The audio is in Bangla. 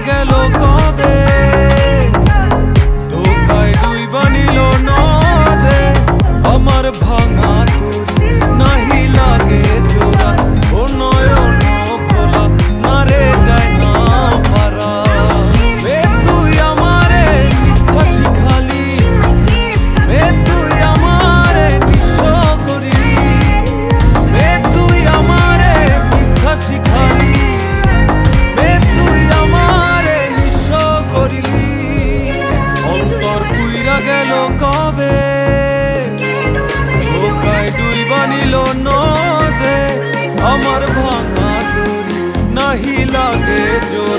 গেল কবে ধোকায় দুই বানিল নদে আমার ভাঙা তোর নাহি লাগে জোড়া ও নয়ন ভোলা মারে যায় না পারা মে তুই আমারে মিথ্যা শিখালি মে তুই আমারে নিঃস্ব করিলি মে তুই আমারে মিথ্যা শিখালি মে তুই আমারে নিঃস্ব করিলি অন্তর পুইরা গেল কবে ধোকায় দুই বানিল নদে আমার ভাঙা তোর নাহি লাগে জোর